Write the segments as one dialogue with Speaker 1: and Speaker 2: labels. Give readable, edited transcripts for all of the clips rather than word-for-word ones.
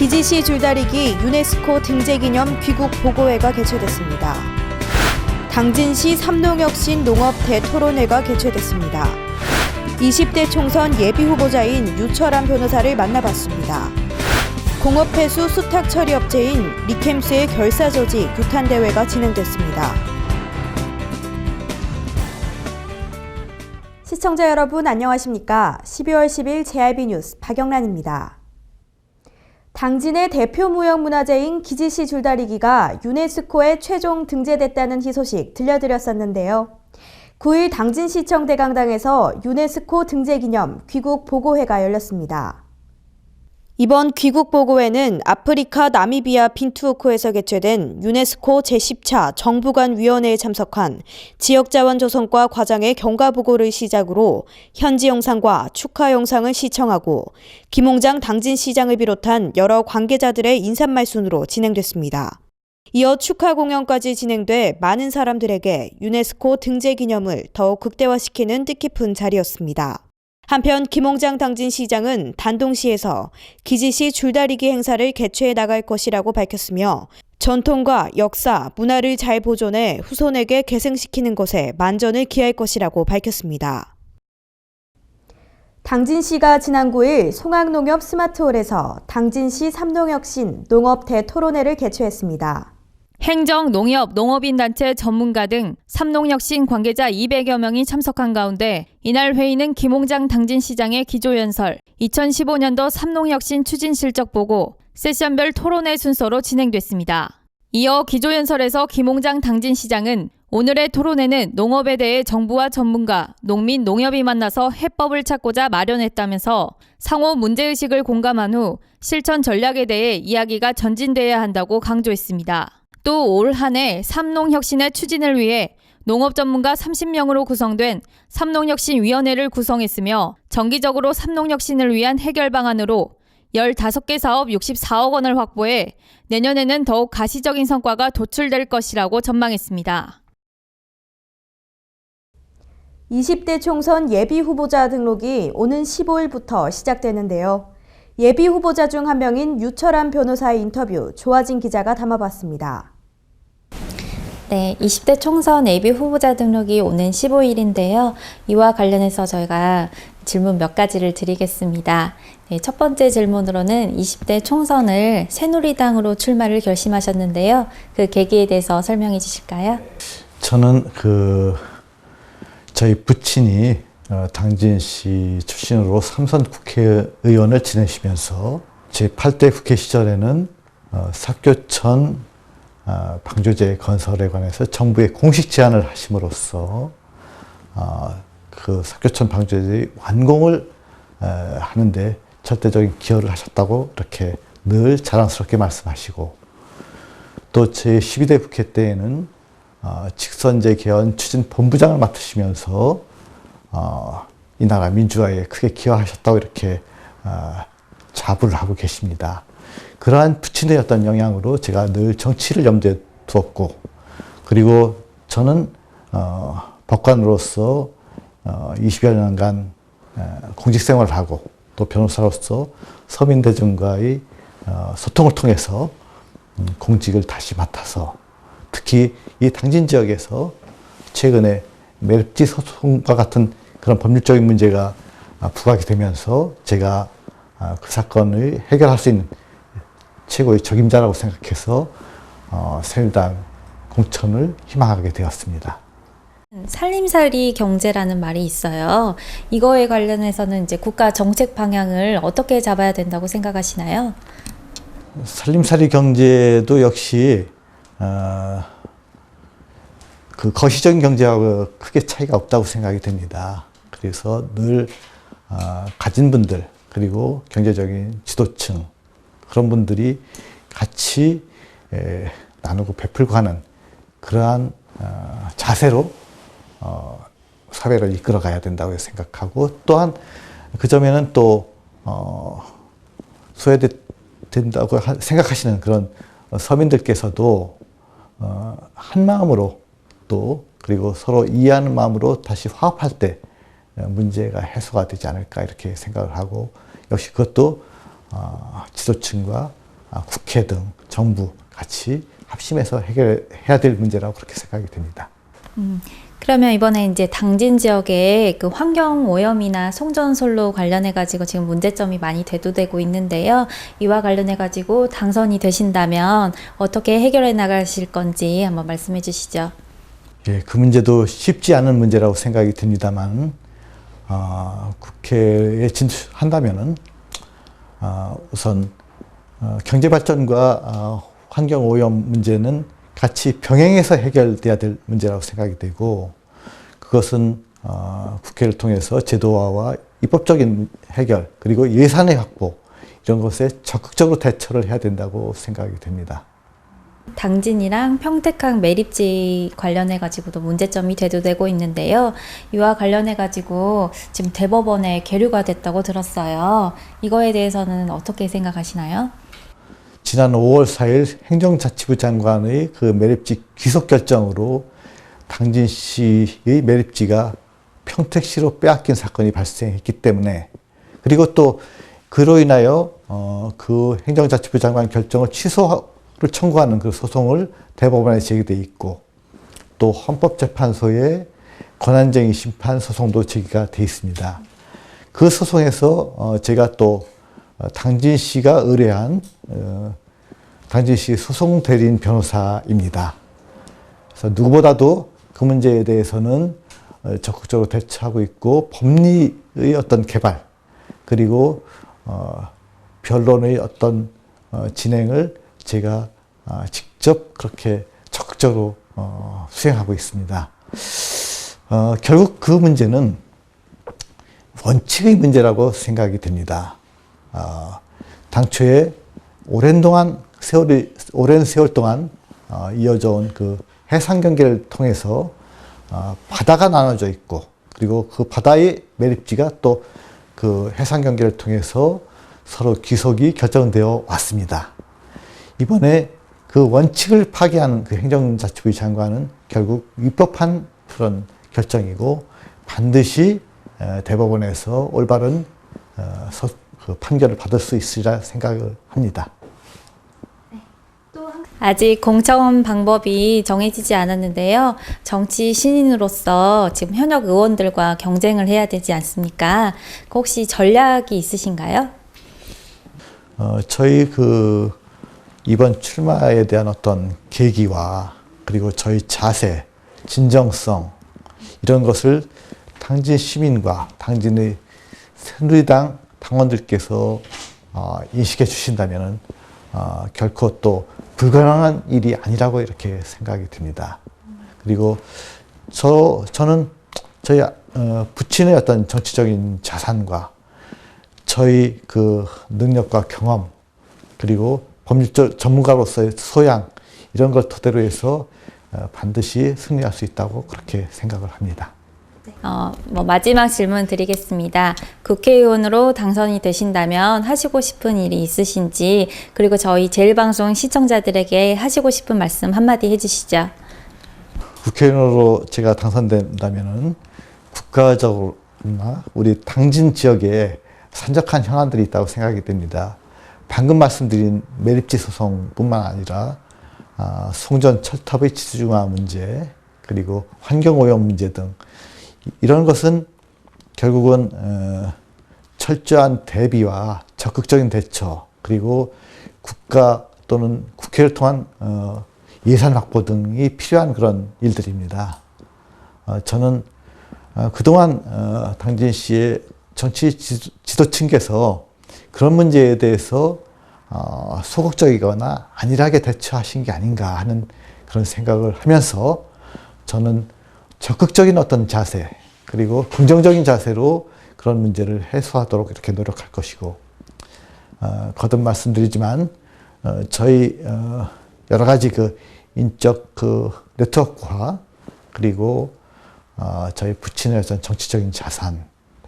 Speaker 1: 기지시 줄다리기 유네스코 등재기념 귀국 보고회가 개최됐습니다. 당진시 삼농혁신 농업 대토론회가 개최됐습니다. 20대 총선 예비후보자인 유철한 변호사를 만나봤습니다. 공업폐수 수탁 처리 업체인 리캠스의 결사저지 규탄대회가 진행됐습니다. 시청자 여러분 안녕하십니까? 12월 10일 JRB 뉴스 박영란입니다. 당진의 대표 무형문화재인 기지시 줄다리기가 유네스코에 최종 등재됐다는 희소식 들려드렸었는데요. 9일 당진시청 대강당에서 유네스코 등재기념 귀국 보고회가 열렸습니다. 이번 귀국 보고회는 아프리카 나미비아 빈투오코에서 개최된 유네스코 제10차 정부간 위원회에 참석한 지역자원조성과 과장의 경과보고를 시작으로 현지 영상과 축하 영상을 시청하고 김홍장 당진시장을 비롯한 여러 관계자들의 인사말순으로 진행됐습니다. 이어 축하 공연까지 진행돼 많은 사람들에게 유네스코 등재 기념을 더욱 극대화시키는 뜻깊은 자리였습니다. 한편 김홍장 당진시장은 단동시에서 기지시 줄다리기 행사를 개최해 나갈 것이라고 밝혔으며 전통과 역사, 문화를 잘 보존해 후손에게 계승시키는 것에 만전을 기할 것이라고 밝혔습니다. 당진시가 지난 9일 송악농협 스마트홀에서 당진시 삼농혁신 농업 대토론회를 개최했습니다.
Speaker 2: 행정, 농협, 농업인 단체 전문가 등 삼농혁신 관계자 200여 명이 참석한 가운데 이날 회의는 김홍장 당진시장의 기조연설, 2015년도 삼농혁신 추진 실적 보고, 세션별 토론회 순서로 진행됐습니다. 이어 기조연설에서 김홍장 당진시장은 오늘의 토론회는 농업에 대해 정부와 전문가, 농민, 농협이 만나서 해법을 찾고자 마련했다면서 상호 문제의식을 공감한 후 실천 전략에 대해 이야기가 전진돼야 한다고 강조했습니다. 또 올 한 해 삼농혁신의 추진을 위해 농업 전문가 30명으로 구성된 삼농혁신위원회를 구성했으며 정기적으로 삼농혁신을 위한 해결 방안으로 15개 사업 64억 원을 확보해 내년에는 더욱 가시적인 성과가 도출될 것이라고 전망했습니다.
Speaker 1: 20대 총선 예비후보자 등록이 오는 15일부터 시작되는데요. 예비후보자 중 한 명인 유철한 변호사의 인터뷰 조아진 기자가 담아봤습니다.
Speaker 3: 네, 20대 총선 예비 후보자 등록이 오는 15일인데요. 이와 관련해서 저희가 질문 몇 가지를 드리겠습니다. 네, 첫 번째 질문으로는 20대 총선을 새누리당으로 출마를 결심하셨는데요. 그 계기에 대해서 설명해 주실까요?
Speaker 4: 저는 저희 부친이 당진시 출신으로 3선 국회의원을 지내시면서 제8대 국회 시절에는 사교천 방조제 건설에 관해서 정부에 공식 제안을 하심으로써 그 사교천 방조제 완공을 하는데 절대적인 기여를 하셨다고 이렇게 늘 자랑스럽게 말씀하시고, 또 제12대 국회 때에는 직선제 개헌 추진 본부장을 맡으시면서 이 나라 민주화에 크게 기여하셨다고 이렇게 자부를 하고 계십니다. 그러한 부친의 어떤 영향으로 제가 늘 정치를 염두에 두었고, 그리고 저는 법관으로서 20여 년간 공직생활을 하고 또 변호사로서 서민대중과의 소통을 통해서 공직을 다시 맡아서, 특히 이 당진 지역에서 최근에 매립지 소송과 같은 그런 법률적인 문제가 부각이 되면서 제가 그 사건을 해결할 수 있는 최고의 적임자라고 생각해서 새누리당 공천을 희망하게 되었습니다.
Speaker 3: 살림살이 경제라는 말이 있어요. 이거에 관련해서는 이제 국가 정책 방향을 어떻게 잡아야 된다고 생각하시나요?
Speaker 4: 살림살이 경제도 역시 그 거시적인 경제하고 크게 차이가 없다고 생각이 됩니다. 그래서 늘 가진 분들, 그리고 경제적인 지도층, 그런 분들이 같이 나누고 베풀고 하는 그러한 자세로 사회를 이끌어 가야 된다고 생각하고, 또한 그 점에는 또 소외된다고 생각하시는 그런 서민들께서도 한 마음으로, 또 그리고 서로 이해하는 마음으로 다시 화합할 때 문제가 해소가 되지 않을까 이렇게 생각을 하고, 역시 그것도 지도층과 국회 등 정부 같이 합심해서 해결해야 될 문제라고 그렇게 생각이 됩니다.
Speaker 3: 그러면 이번에 이제 당진 지역에 그 환경 오염이나 송전솔로 관련해 가지고 지금 문제점이 많이 대두되고 있는데요. 이와 관련해 가지고 당선이 되신다면 어떻게 해결해 나가실 건지 한번 말씀해 주시죠.
Speaker 4: 예, 그 문제도 쉽지 않은 문제라고 생각이 듭니다만, 국회에 진출한다면은, 우선, 경제 발전과 환경 오염 문제는 같이 병행해서 해결돼야 될 문제라고 생각이 되고, 그것은 국회를 통해서 제도화와 입법적인 해결, 그리고 예산의 확보, 이런 것에 적극적으로 대처를 해야 된다고 생각이 됩니다.
Speaker 3: 당진이랑 평택항 매립지 관련해 가지고도 문제점이 대두되고 있는데요. 이와 관련해 가지고 지금 대법원에 계류가 됐다고 들었어요. 이거에 대해서는 어떻게 생각하시나요?
Speaker 4: 지난 5월 4일 행정자치부 장관의 그 매립지 귀속 결정으로 당진시의 매립지가 평택시로 빼앗긴 사건이 발생했기 때문에, 그리고 또 그로 인하여 그 행정자치부 장관 결정을 취소를 청구하는 그 소송을 대법원에 제기돼 있고, 또 헌법재판소에 권한쟁의 심판 소송도 제기가 돼 있습니다. 그 소송에서 제가 또 당진시가 의뢰한 당진시 소송 대리인 변호사입니다. 그래서 누구보다도 그 문제에 대해서는 적극적으로 대처하고 있고, 법리의 어떤 개발, 그리고 변론의 어떤 진행을 제가 직접 그렇게 적극적으로 수행하고 있습니다. 결국 그 문제는 원칙의 문제라고 생각이 됩니다. 당초에 오랜 세월 동안 이어져 온 그 해상 경계를 통해서 바다가 나눠져 있고, 그리고 그 바다의 매립지가 또 그 해상 경계를 통해서 서로 귀속이 결정되어 왔습니다. 이번에 그 원칙을 파기하는 그 행정자치부 장관은 결국 위법한 그런 결정이고, 반드시 대법원에서 올바른 그 판결을 받을 수 있으리라 생각을 합니다.
Speaker 3: 아직 공천 방법이 정해지지 않았는데요. 정치 신인으로서 지금 현역 의원들과 경쟁을 해야 되지 않습니까? 혹시 전략이 있으신가요?
Speaker 4: 저희 그 이번 출마에 대한 어떤 계기와, 그리고 저희 자세, 진정성, 이런 것을 당진 시민과 당진의 새누리당 당원들께서 인식해 주신다면 결코 또 불가능한 일이 아니라고 이렇게 생각이 듭니다. 그리고 저는 저희 부친의 어떤 정치적인 자산과 저희 그 능력과 경험, 그리고 법률적 전문가로서의 소양, 이런 걸 토대로 해서 반드시 승리할 수 있다고 그렇게 생각을 합니다.
Speaker 3: 마지막 질문 드리겠습니다. 국회의원으로 당선이 되신다면 하시고 싶은 일이 있으신지, 그리고 저희 제일방송 시청자들에게 하시고 싶은 말씀 한마디 해주시죠.
Speaker 4: 국회의원으로 제가 당선된다면은 국가적으로나 우리 당진 지역에 산적한 현안들이 있다고 생각이 됩니다. 방금 말씀드린 매립지 소송뿐만 아니라 송전 철탑의 지주중화 문제, 그리고 환경오염 문제 등 이런 것은 결국은 철저한 대비와 적극적인 대처, 그리고 국가 또는 국회를 통한 예산 확보 등이 필요한 그런 일들입니다. 저는 그동안 당진시의 정치 지도층께서 그런 문제에 대해서 소극적이거나 안일하게 대처하신 게 아닌가 하는 그런 생각을 하면서, 저는 적극적인 어떤 자세, 그리고 긍정적인 자세로 그런 문제를 해소하도록 이렇게 노력할 것이고, 거듭 말씀드리지만 저희 여러 가지 그 인적 그 네트워크화, 그리고 저희 부친의 어떤 정치적인 자산,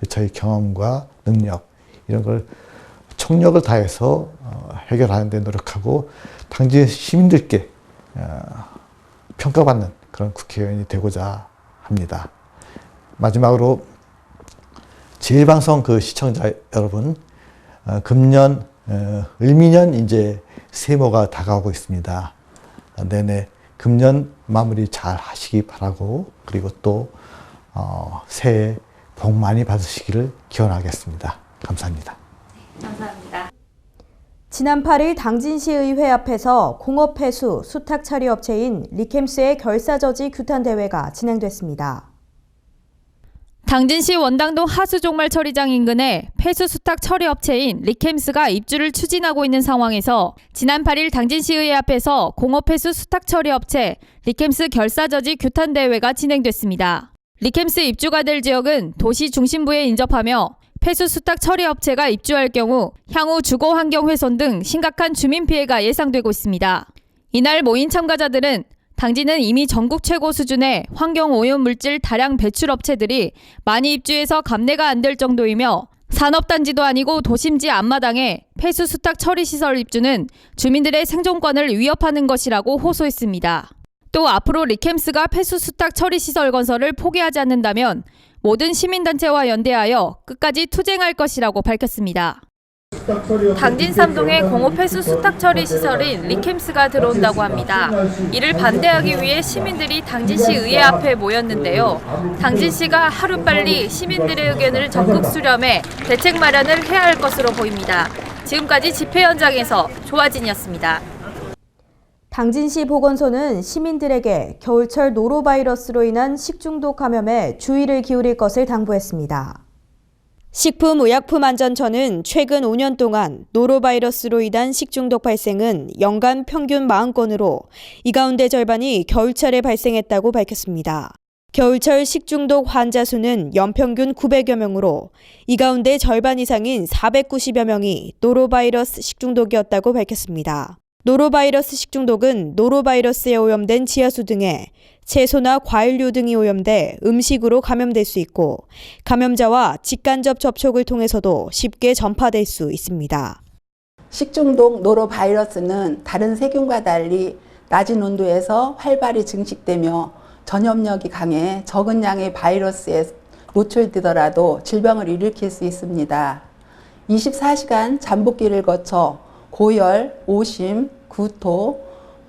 Speaker 4: 저희 경험과 능력, 이런 걸 총력을 다해서 해결하는 데 노력하고 당진 시민들께 평가받는 그런 국회의원이 되고자 합니다. 마지막으로 제일방송 그 시청자 여러분, 금년 을미년 이제 세모가 다가오고 있습니다. 내내 금년 마무리 잘 하시기 바라고, 그리고 또 새해 복 많이 받으시기를 기원하겠습니다. 감사합니다.
Speaker 3: 감사합니다.
Speaker 1: 지난 8일 당진시의회 앞에서 공업폐수 수탁 처리 업체인 리캠스의 결사저지 규탄 대회가 진행됐습니다.
Speaker 2: 당진시 원당동 하수종말 처리장 인근에 폐수 수탁 처리 업체인 리캠스가 입주를 추진하고 있는 상황에서 지난 8일 당진시의회 앞에서 공업폐수 수탁 처리 업체 리캠스 결사저지 규탄 대회가 진행됐습니다. 리캠스 입주가 될 지역은 도시 중심부에 인접하며 폐수 수탁 처리 업체가 입주할 경우 향후 주거 환경 훼손 등 심각한 주민 피해가 예상되고 있습니다. 이날 모인 참가자들은 당진은 이미 전국 최고 수준의 환경 오염 물질 다량 배출 업체들이 많이 입주해서 감내가 안 될 정도이며 산업단지도 아니고 도심지 앞마당에 폐수 수탁 처리 시설 입주는 주민들의 생존권을 위협하는 것이라고 호소했습니다. 또 앞으로 리캠스가 폐수 수탁 처리 시설 건설을 포기하지 않는다면 모든 시민단체와 연대하여 끝까지 투쟁할 것이라고 밝혔습니다. 당진 3동에 공업폐수 수탁 처리 시설인 리캠스가 들어온다고 합니다. 이를 반대하기 위해 시민들이 당진시 의회 앞에 모였는데요. 당진시가 하루빨리 시민들의 의견을 적극 수렴해 대책 마련을 해야 할 것으로 보입니다. 지금까지 집회 현장에서 조아진이었습니다.
Speaker 1: 당진시 보건소는 시민들에게 겨울철 노로바이러스로 인한 식중독 감염에 주의를 기울일 것을 당부했습니다. 식품의약품안전처는 최근 5년 동안 노로바이러스로 인한 식중독 발생은 연간 평균 40건으로 이 가운데 절반이 겨울철에 발생했다고 밝혔습니다. 겨울철 식중독 환자 수는 연평균 900여 명으로 이 가운데 절반 이상인 490여 명이 노로바이러스 식중독이었다고 밝혔습니다. 노로바이러스 식중독은 노로바이러스에 오염된 지하수 등에 채소나 과일류 등이 오염돼 음식으로 감염될 수 있고 감염자와 직간접 접촉을 통해서도 쉽게 전파될 수 있습니다.
Speaker 5: 식중독 노로바이러스는 다른 세균과 달리 낮은 온도에서 활발히 증식되며 전염력이 강해 적은 양의 바이러스에 노출되더라도 질병을 일으킬 수 있습니다. 24시간 잠복기를 거쳐 고열, 오심, 구토,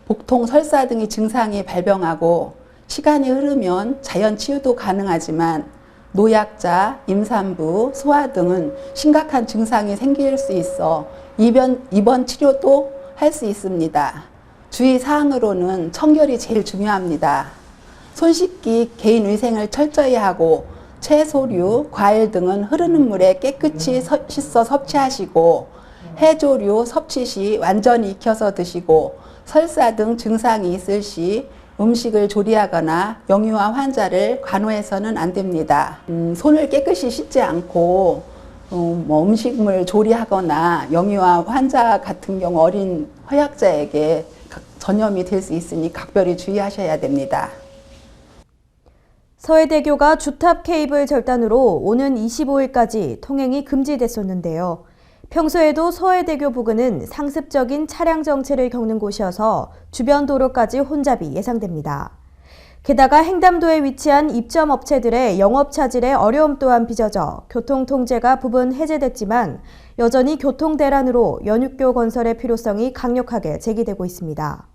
Speaker 5: 복통, 설사 등의 증상이 발병하고 시간이 흐르면 자연 치유도 가능하지만 노약자, 임산부, 소아 등은 심각한 증상이 생길 수 있어 입원 치료도 할 수 있습니다. 주의사항으로는 청결이 제일 중요합니다. 손 씻기, 개인 위생을 철저히 하고 채소류, 과일 등은 흐르는 물에 깨끗이 씻어 섭취하시고 해조류 섭취 시 완전히 익혀서 드시고 설사 등 증상이 있을 시 음식을 조리하거나 영유아 환자를 간호해서는 안 됩니다. 손을 깨끗이 씻지 않고 음식물 조리하거나 영유아 환자 같은 경우 어린 허약자에게 전염이 될 수 있으니 각별히 주의하셔야 됩니다.
Speaker 1: 서해대교가 주탑 케이블 절단으로 오는 25일까지 통행이 금지됐었는데요. 평소에도 서해대교 부근은 상습적인 차량 정체를 겪는 곳이어서 주변 도로까지 혼잡이 예상됩니다. 게다가 횡담도에 위치한 입점 업체들의 영업 차질에 어려움 또한 빚어져 교통 통제가 부분 해제됐지만 여전히 교통 대란으로 연육교 건설의 필요성이 강력하게 제기되고 있습니다.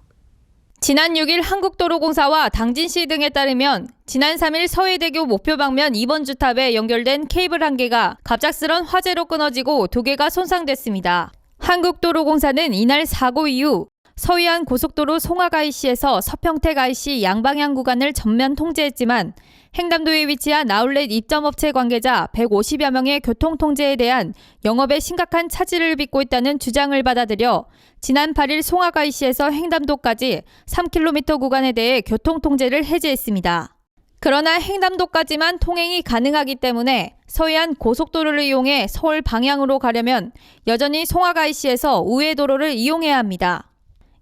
Speaker 2: 지난 6일 한국도로공사와 당진시 등에 따르면 지난 3일 서해대교 목표 방면 2번 주탑에 연결된 케이블 한 개가 갑작스런 화재로 끊어지고 2개가 손상됐습니다. 한국도로공사는 이날 사고 이후 서해안 고속도로 송악IC에서 서평택IC 양방향 구간을 전면 통제했지만 횡담도에 위치한 아울렛 입점업체 관계자 150여 명의 교통통제에 대한 영업에 심각한 차질을 빚고 있다는 주장을 받아들여 지난 8일 송악IC에서 횡담도까지 3km 구간에 대해 교통통제를 해제했습니다. 그러나 횡담도까지만 통행이 가능하기 때문에 서해안 고속도로를 이용해 서울 방향으로 가려면 여전히 송악IC에서 우회도로를 이용해야 합니다.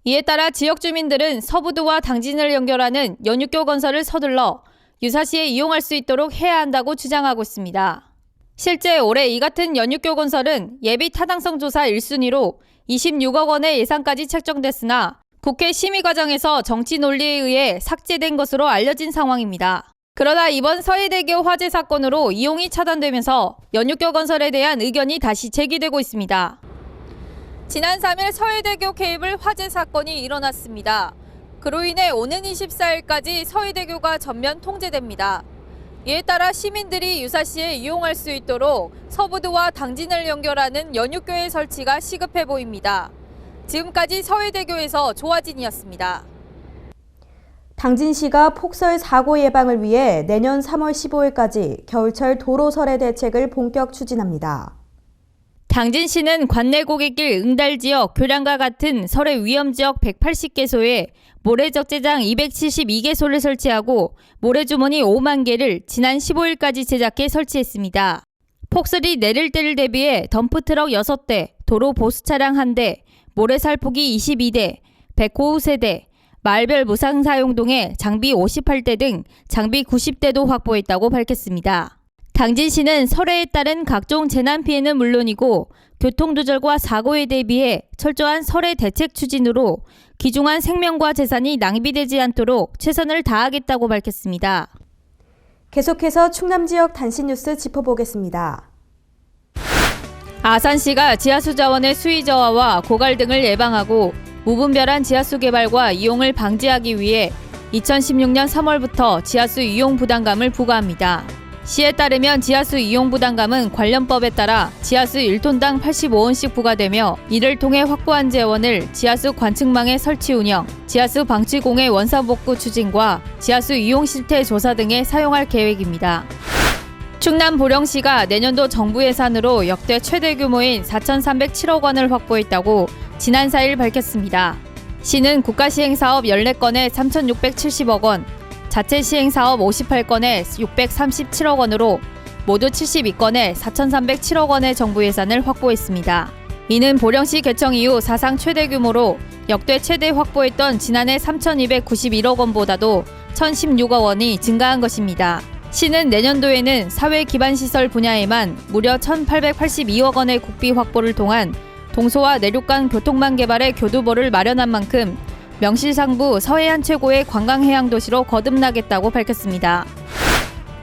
Speaker 2: 이에 따라 지역 주민들은 서부도와 당진을 연결하는 연육교 건설을 서둘러 유사시에 이용할 수 있도록 해야 한다고 주장하고 있습니다. 실제 올해 이 같은 연육교 건설은 예비 타당성 조사 1순위로 26억 원의 예산까지 책정됐으나 국회 심의 과정에서 정치 논리에 의해 삭제된 것으로 알려진 상황입니다. 그러나 이번 서해대교 화재 사건으로 이용이 차단되면서 연육교 건설에 대한 의견이 다시 제기되고 있습니다. 지난 3일 서해대교 케이블 화재 사건이 일어났습니다. 그로 인해 오는 24일까지 서해대교가 전면 통제됩니다. 이에 따라 시민들이 유사시에 이용할 수 있도록 서부도와 당진을 연결하는 연육교의 설치가 시급해 보입니다. 지금까지 서해대교에서 조아진이었습니다.
Speaker 1: 당진시가 폭설 사고 예방을 위해 내년 3월 15일까지 겨울철 도로 설해 대책을 본격 추진합니다.
Speaker 2: 당진시는 관내 고객길 응달 지역 교량과 같은 설해 위험 지역 180개소에 모래 적재장 272개소를 설치하고 모래주머니 5만 개를 지난 15일까지 제작해 설치했습니다. 폭설이 내릴 때를 대비해 덤프트럭 6대, 도로 보수 차량 1대, 모래살포기 22대, 백호우 3대, 마을별 무상 사용동에 장비 58대 등 장비 90대도 확보했다고 밝혔습니다. 당진시는 설해에 따른 각종 재난 피해는 물론이고 교통조절과 사고에 대비해 철저한 설해 대책 추진으로 귀중한 생명과 재산이 낭비되지 않도록 최선을 다하겠다고 밝혔습니다.
Speaker 1: 계속해서 충남 지역 단신 뉴스 짚어보겠습니다.
Speaker 2: 아산시가 지하수 자원의 수위 저하와 고갈 등을 예방하고 무분별한 지하수 개발과 이용을 방지하기 위해 2016년 3월부터 지하수 이용 부담감을 부과합니다. 시에 따르면 지하수 이용 부담감은 관련법에 따라 지하수 1톤당 85원씩 부과되며 이를 통해 확보한 재원을 지하수 관측망의 설치 운영, 지하수 방치 공해 원사 복구 추진과 지하수 이용 실태 조사 등에 사용할 계획입니다. 충남 보령시가 내년도 정부 예산으로 역대 최대 규모인 4,307억 원을 확보했다고 지난 4일 밝혔습니다. 시는 국가시행사업 14건에 3,670억 원, 자체 시행사업 58건에 637억 원으로 모두 72건에 4,307억 원의 정부 예산을 확보했습니다. 이는 보령시 개청 이후 사상 최대 규모로 역대 최대 확보했던 지난해 3,291억 원보다도 1,016억 원이 증가한 것입니다. 시는 내년도에는 사회기반시설 분야에만 무려 1,882억 원의 국비 확보를 통한 동서와 내륙 간 교통망 개발의 교두보를 마련한 만큼 명실상부 서해안 최고의 관광해양도시로 거듭나겠다고 밝혔습니다.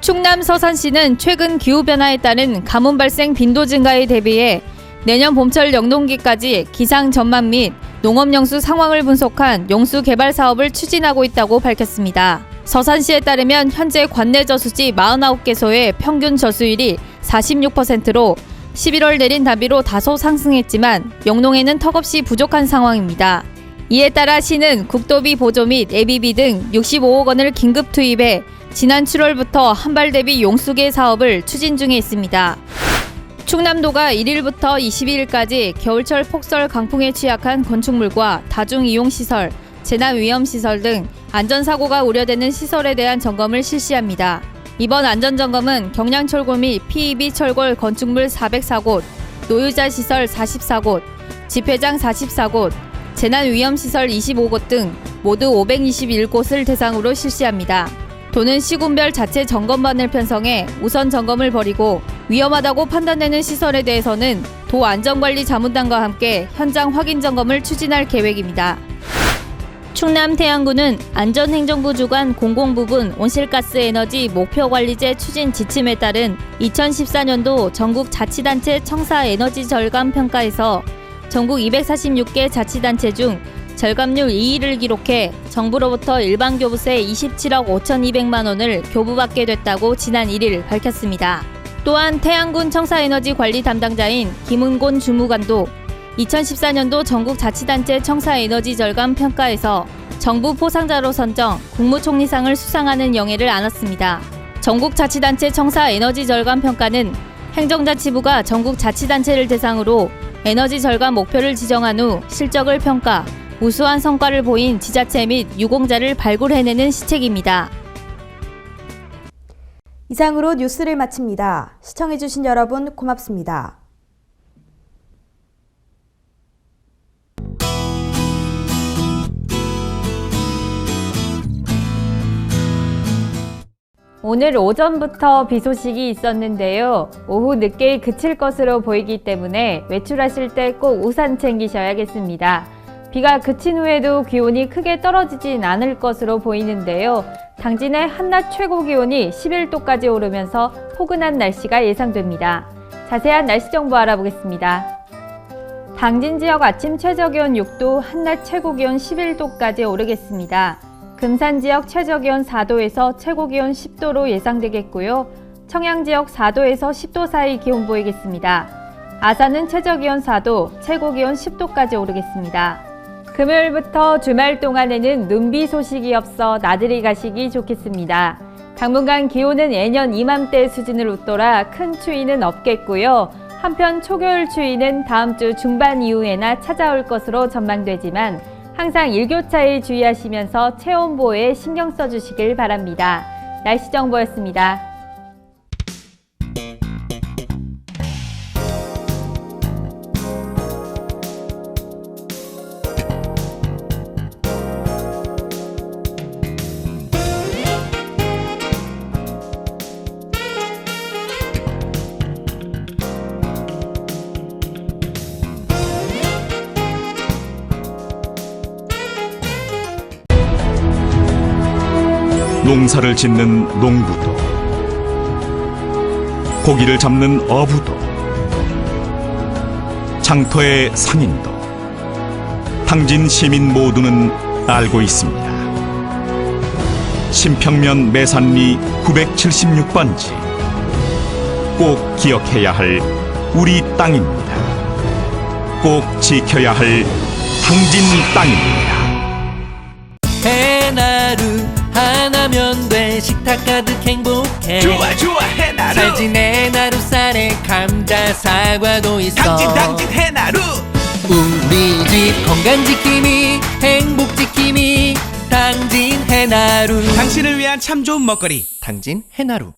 Speaker 2: 충남 서산시는 최근 기후변화에 따른 가뭄 발생 빈도 증가에 대비해 내년 봄철 영농기까지 기상 전망 및 농업용수 상황을 분석한 용수 개발 사업을 추진하고 있다고 밝혔습니다. 서산시에 따르면 현재 관내 저수지 49개소의 평균 저수율이 46%로 11월 내린 다비로 다소 상승했지만 영농에는 턱없이 부족한 상황입니다. 이에 따라 시는 국도비 보조 및 예비비 등 65억 원을 긴급 투입해 지난 7월부터 한발 대비 용수계 사업을 추진 중에 있습니다. 충남도가 1일부터 22일까지 겨울철 폭설 강풍에 취약한 건축물과 다중이용시설, 재난위험시설 등 안전사고가 우려되는 시설에 대한 점검을 실시합니다. 이번 안전점검은 경량철골 및 PEB 철골 건축물 404곳, 노유자 시설 44곳, 집회장 44곳, 재난위험시설 25곳 등 모두 521곳을 대상으로 실시합니다. 도는 시군별 자체 점검반을 편성해 우선 점검을 벌이고 위험하다고 판단되는 시설에 대해서는 도 안전관리자문단과 함께 현장 확인 점검을 추진할 계획입니다. 충남 태안군은 안전행정부 주관 공공부분 온실가스 에너지 목표관리제 추진 지침에 따른 2014년도 전국 자치단체 청사 에너지 절감 평가에서 전국 246개 자치단체 중 절감률 2위를 기록해 정부로부터 일반 교부세 27억 5,200만 원을 교부받게 됐다고 지난 1일 밝혔습니다. 또한 태안군 청사에너지 관리 담당자인 김은곤 주무관도 2014년도 전국 자치단체 청사에너지 절감 평가에서 정부 포상자로 선정 국무총리상을 수상하는 영예를 안았습니다. 전국 자치단체 청사에너지 절감 평가는 행정자치부가 전국 자치단체를 대상으로 에너지 절감 목표를 지정한 후 실적을 평가, 우수한 성과를 보인 지자체 및 유공자를 발굴해내는 시책입니다.
Speaker 1: 이상으로 뉴스를 마칩니다. 시청해주신 여러분 고맙습니다.
Speaker 2: 오늘 오전부터 비 소식이 있었는데요. 오후 늦게 그칠 것으로 보이기 때문에 외출하실 때 꼭 우산 챙기셔야겠습니다. 비가 그친 후에도 기온이 크게 떨어지진 않을 것으로 보이는데요. 당진의 한낮 최고 기온이 11도까지 오르면서 포근한 날씨가 예상됩니다. 자세한 날씨 정보 알아보겠습니다. 당진 지역 아침 최저기온 6도, 한낮 최고기온 11도까지 오르겠습니다. 금산 지역 최저기온 4도에서 최고기온 10도로 예상되겠고요. 청양 지역 4도에서 10도 사이 기온 보이겠습니다. 아산은 최저기온 4도, 최고기온 10도까지 오르겠습니다. 금요일부터 주말 동안에는 눈비 소식이 없어 나들이 가시기 좋겠습니다. 당분간 기온은 예년 이맘때 수준을 웃돌아 큰 추위는 없겠고요. 한편 초겨울 추위는 다음 주 중반 이후에나 찾아올 것으로 전망되지만 항상 일교차에 주의하시면서 체온 보호에 신경 써주시길 바랍니다. 날씨 정보였습니다.
Speaker 6: 농사를 짓는 농부도, 고기를 잡는 어부도, 장터의 상인도, 당진 시민 모두는 알고 있습니다. 신평면 매산리 976번지, 꼭 기억해야 할 우리 땅입니다. 꼭 지켜야 할 당진 땅입니다.
Speaker 7: 해나루 하나면 돼. 식탁 가득 행복해.
Speaker 8: 좋아 해나루.
Speaker 7: 살진 해나루 쌀에 감자 사과도 있어.
Speaker 8: 당진 해나루.
Speaker 7: 우리 집 건강 지킴이 행복 지킴이 당진 해나루.
Speaker 8: 당신을 위한 참 좋은 먹거리. 당진 해나루.